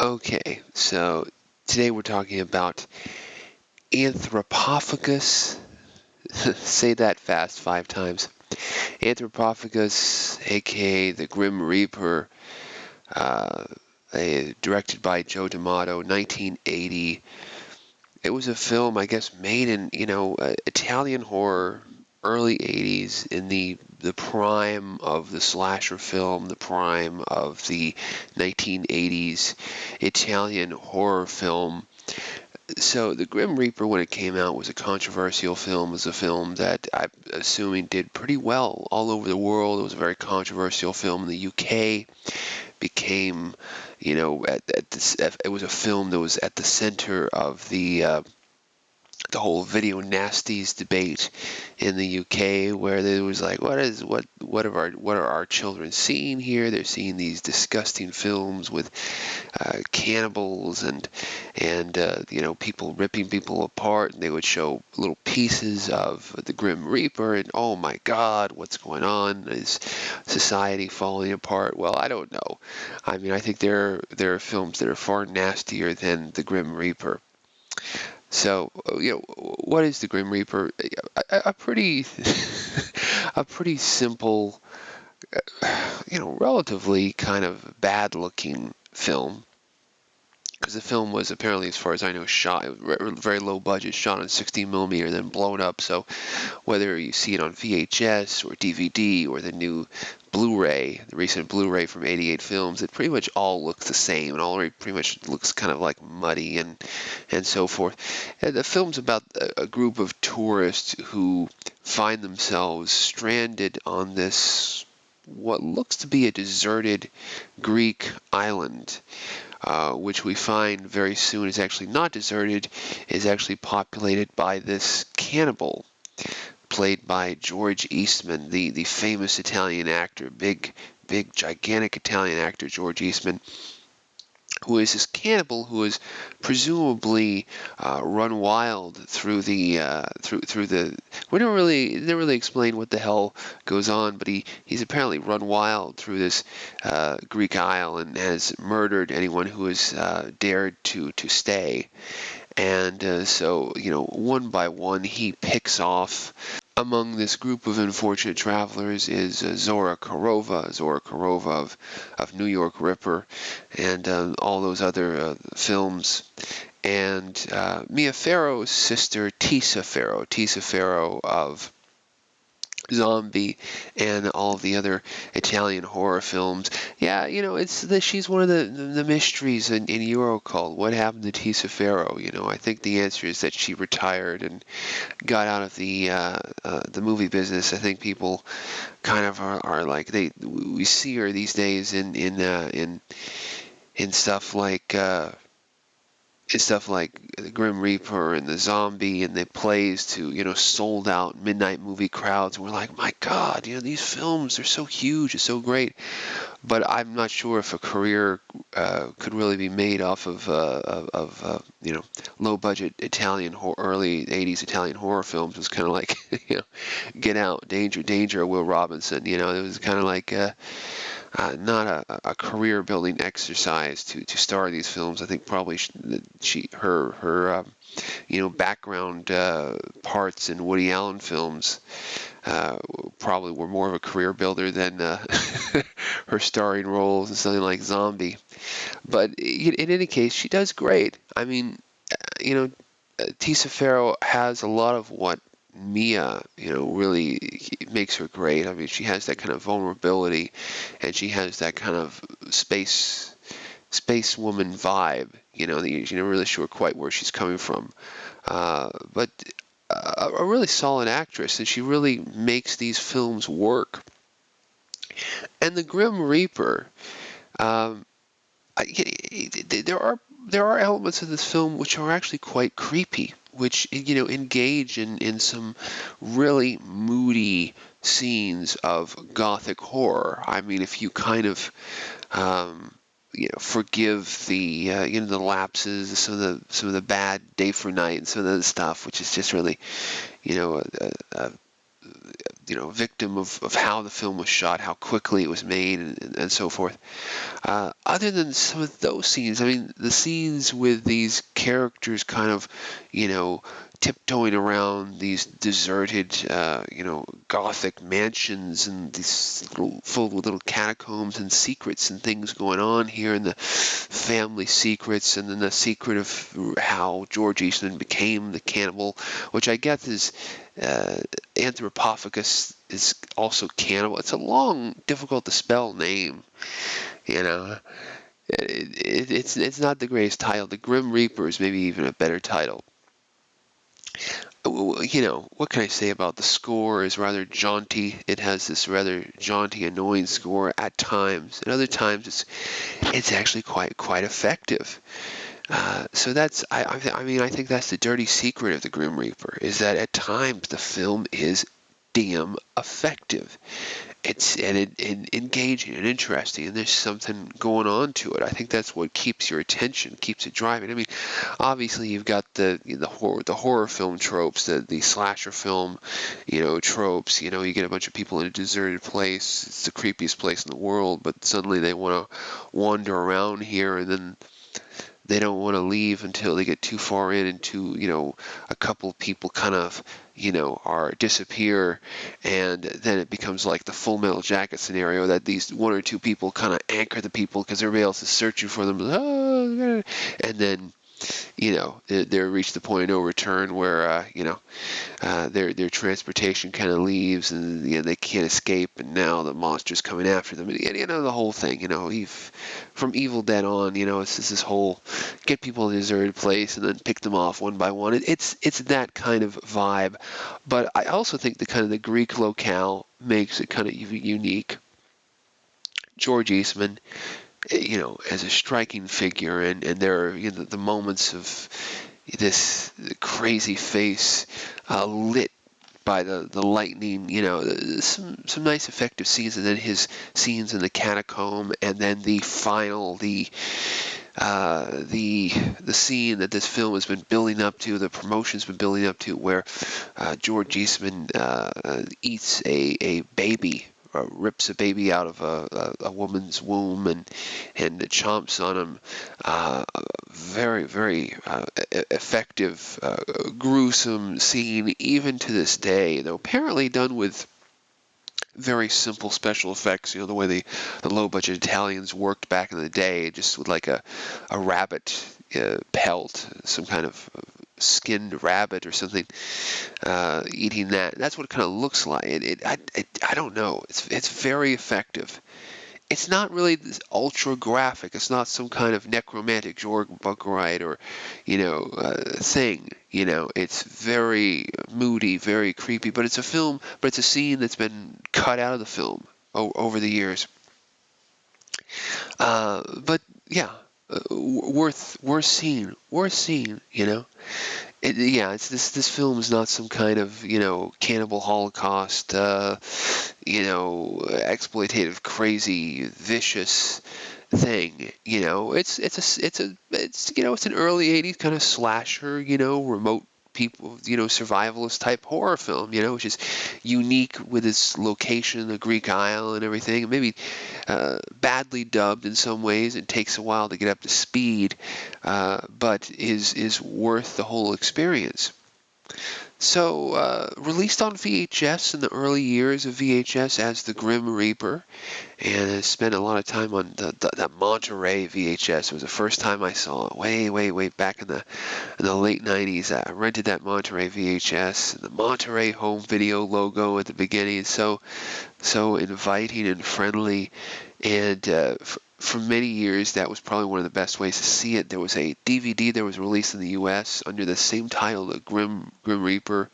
Okay, so today we're talking about Anthropophagus. Say that fast 5 times. Anthropophagus, aka the Grim Reaper, uh, directed by Joe D'Amato, 1980. It was a film, I guess, made in Italian horror, early 80s, in the prime of the slasher film, the prime of the 1980s Italian horror film. So the Grim Reaper, when it came out, was a controversial film. It was a film that I'm assuming did pretty well all over the world. It was a very controversial film in the UK. Became, it was a film that was at the center of the whole video nasties debate in the UK, where there was like, what are our children seeing here? They're seeing these disgusting films with cannibals and people ripping people apart, and they would show little pieces of the Grim Reaper, and oh my God, what's going on? Is society falling apart? Well, I don't know. I mean, I think there are films that are far nastier than the Grim Reaper. So, what is the Grim Reaper? A pretty, a pretty simple, relatively kind of bad-looking film. Because the film was apparently, as far as I know, shot very low budget, shot on 16 millimeter, then blown up. So whether you see it on VHS or DVD or the new Blu-ray, the recent Blu-ray from 88 Films, it pretty much all looks the same, and all pretty much looks kind of like muddy and so forth. And the film's about a group of tourists who find themselves stranded on this what looks to be a deserted Greek island, which we find very soon is actually not deserted, is actually populated by this cannibal, played by George Eastman, the famous Italian actor, big, gigantic Italian actor, George Eastman, who is this cannibal who is presumably run wild through the through the. We don't really never really explain what the hell goes on, but he's apparently run wild through this Greek isle and has murdered anyone who has dared to stay. And so, one by one, he picks off. Among this group of unfortunate travelers is Zora Karova of New York Ripper, and all those other films. And Mia Farrow's sister, Tisa Farrow of Zombie and all of the other Italian horror films. Yeah, she's one of the mysteries in Eurocult. What happened to Tisa Farrow? I think the answer is that she retired and got out of the movie business. I think people kind of are like we see her these days in stuff like. It's stuff like the Grim Reaper and the Zombie, and the plays to, sold out midnight movie crowds. And we're like, my God, these films are so huge, it's so great. But I'm not sure if a career could really be made off of low budget early 80s Italian horror films. It was kind of like, Get Out, Danger, Will Robinson. It was kind of like. Not a career building exercise to star in these films. I think probably her background parts in Woody Allen films probably were more of a career builder than her starring roles in something like Zombie. But in any case, she does great. I mean, Tisa Farrow has a lot of what Mia, really makes her great. I mean, she has that kind of vulnerability, and she has that kind of space woman vibe. That you're not really sure quite where she's coming from, but a really solid actress, and she really makes these films work. And the Grim Reaper, there are elements of this film which are actually quite creepy, which engage in some really moody scenes of gothic horror. I mean, if you kind of forgive the lapses, some of the bad Day for Night and some of the stuff, which is just really a victim of how the film was shot, how quickly it was made, and so forth. Other than some of those scenes, I mean, the scenes with these characters kind of, tiptoeing around these deserted, Gothic mansions and these filled with little catacombs and secrets and things going on here, and the family secrets, and then the secret of how George Eastman became the cannibal, which I guess is Anthropophagus is also cannibal. It's a long, difficult to spell name. You know, it's not the greatest title. The Grim Reaper is maybe even a better title. What can I say about the score? Is rather jaunty. It has this rather jaunty, annoying score at times. At other times, it's actually quite effective. So that's I mean I think that's the dirty secret of the Grim Reaper, is that at times the film is damn effective. It's engaging and interesting, and there's something going on to it. I think that's what keeps your attention, keeps it driving. I mean, obviously you've got the horror film tropes, the slasher film, tropes. You get a bunch of people in a deserted place. It's the creepiest place in the world, but suddenly they want to wander around here, and then they don't want to leave until they get too far in, into a couple of people kind of are disappear, and then it becomes like the Full Metal Jacket scenario, that these one or two people kind of anchor the people because everybody else is searching for them. And then they're reached the point of no return where their transportation kind of leaves, and they can't escape, and now the monster's coming after them, and the whole thing. From Evil Dead on, it's this whole get people in a deserted place and then pick them off one by one. It's that kind of vibe, but I also think the Greek locale makes it kind of unique. George Eastman, as a striking figure, and there are the moments of this crazy face lit by the lightning, some nice effective scenes, and then his scenes in the catacomb, and then the final, the scene that this film has been building up to, the promotion's been building up to, where George Eastman eats a baby, rips a baby out of a woman's womb, and chomps on him. Very, very effective, gruesome scene, even to this day, though apparently done with very simple special effects, the way the low-budget Italians worked back in the day, just with like a rabbit pelt, some kind of skinned rabbit or something, eating that. That's what it kind of looks like. I don't know. It's very effective. It's not really this ultra graphic. It's not some kind of necromantic Jorg Buckerite or, thing. It's very moody, very creepy. But it's a film. But it's a scene that's been cut out of the film over the years. But yeah, worth seeing. Worth seeing. It's this film is not some kind of cannibal holocaust, exploitative, crazy, vicious thing. It's an early '80s kind of slasher, remote people, survivalist type horror film, which is unique with its location in the Greek Isle and everything. Maybe badly dubbed in some ways. It takes a while to get up to speed, but is worth the whole experience. So, released on VHS in the early years of VHS as The Grim Reaper, and I spent a lot of time on that Monterey VHS. It was the first time I saw it, way back in the late 90s. I rented that Monterey VHS, and the Monterey home video logo at the beginning is so inviting and friendly, and for many years, that was probably one of the best ways to see it. There was a DVD that was released in the U.S. under the same title, The Grim Reaper.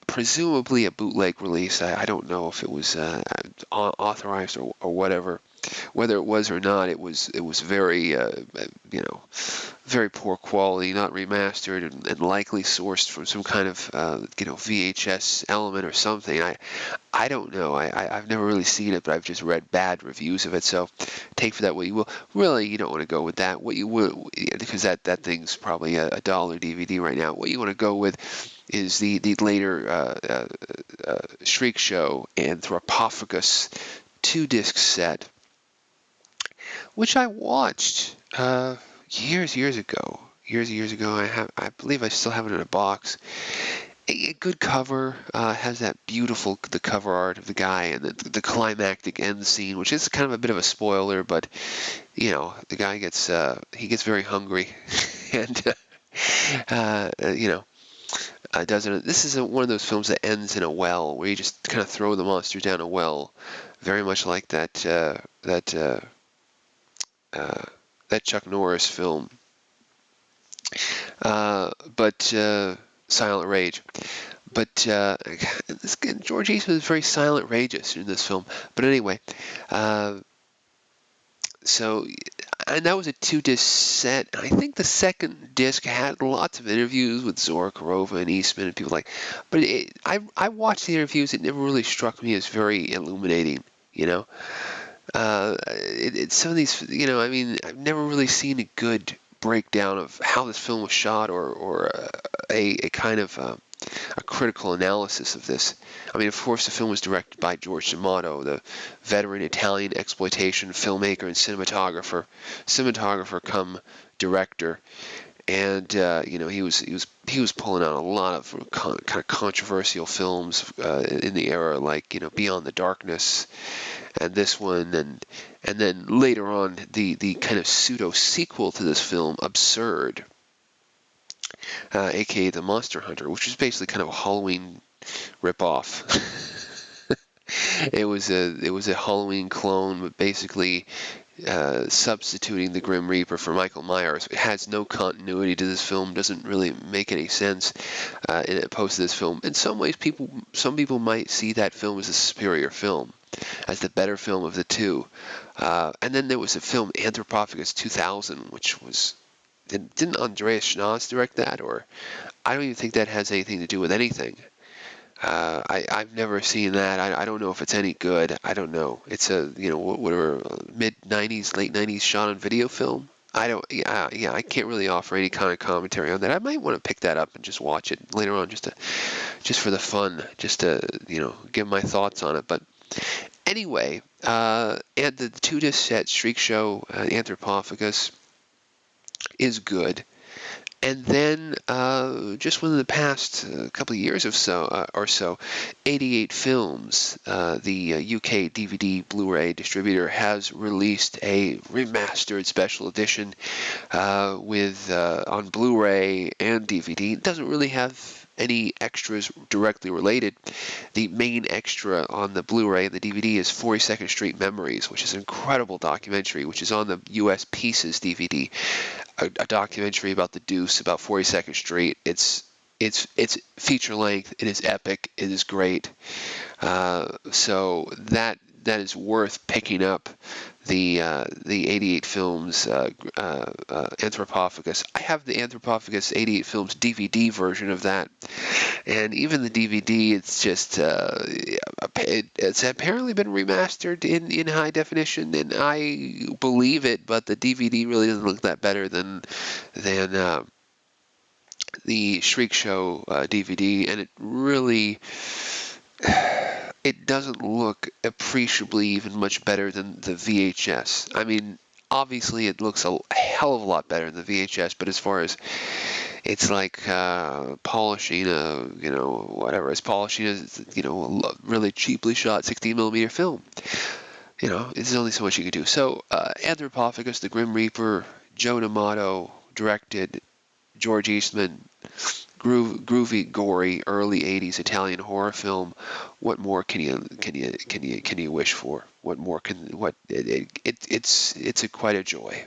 Presumably a bootleg release. I don't know if it was authorized or whatever. Whether it was or not, it was very very poor quality, not remastered, and likely sourced from some kind of VHS element or something. I don't know. I've never really seen it, but I've just read bad reviews of it. So take for that what you will. Really, you don't want to go with that. What you will, because that thing's probably a $1 DVD right now. What you want to go with is the later Shriek Show Anthropophagus 2-disc set, which I watched years ago. Years ago, I believe I still have it in a box. A good cover, has that beautiful the cover art of the guy and the climactic end scene, which is kind of a bit of a spoiler, but the guy gets he gets very hungry, and doesn't. This is one of those films that ends in a well, where you just kind of throw the monster down a well, very much like that Chuck Norris film, but Silent Rage. But George Eastman is very silent rageous in this film. But anyway, uh, so and that was a 2-disc set. I think the second disc had lots of interviews with Zora Korova and Eastman and people but I watched the interviews. It never really struck me as very illuminating. Some of these, I mean, I've never really seen a good breakdown of how this film was shot, or a kind of a critical analysis of this. I mean, of course, the film was directed by George D'Amato, the veteran Italian exploitation filmmaker and cinematographer come director. And he was pulling out a lot of kind of controversial films in the era, like Beyond the Darkness, and this one, and then later on the kind of pseudo sequel to this film, Absurd, aka The Monster Hunter, which is basically kind of a Halloween ripoff. It was a Halloween clone, but basically substituting the Grim Reaper for Michael Myers. It has no continuity to this film, doesn't really make any sense in opposed to this film. In some ways, some people might see that film as a superior film, as the better film of the two. And then there was a film, Anthropophagus 2000, which was... Didn't Andreas Schnauz direct that? Or I don't even think that has anything to do with anything. I've never seen that. I don't know if it's any good. I don't know. It's a whatever mid-90s, late 90s shot on video film. I don't. Yeah, I can't really offer any kind of commentary on that. I might want to pick that up and just watch it later on, just for the fun, just to give my thoughts on it. But anyway, and the 2-disc set Shriek Show Anthropophagus is good. And then, just within the past couple of years or so, 88 Films, the UK DVD Blu-ray distributor, has released a remastered special edition with on Blu-ray and DVD. It doesn't really have any extras directly related. The main extra on the Blu-ray and the DVD is 42nd Street Memories, which is an incredible documentary, which is on the US Pieces DVD. A documentary about the Deuce, about 42nd Street. It's feature length. It is epic. It is great. So that is worth picking up. The 88 Films Anthropophagus. I have the Anthropophagus 88 Films DVD version of that, and even the DVD, it's just it's apparently been remastered in high definition, and I believe it. But the DVD really doesn't look that better than the Shriek Show DVD, and it really. It doesn't look appreciably even much better than the VHS. I mean, obviously it looks a hell of a lot better than the VHS, but as far as it's like polishing whatever, it's polishing a really cheaply shot 16mm film. There's only so much you can do. So Anthropophagus, the Grim Reaper, Joe D'Amato directed, George Eastman, groovy, gory, early '80s Italian horror film. What more can you wish for? What more can it's quite a joy.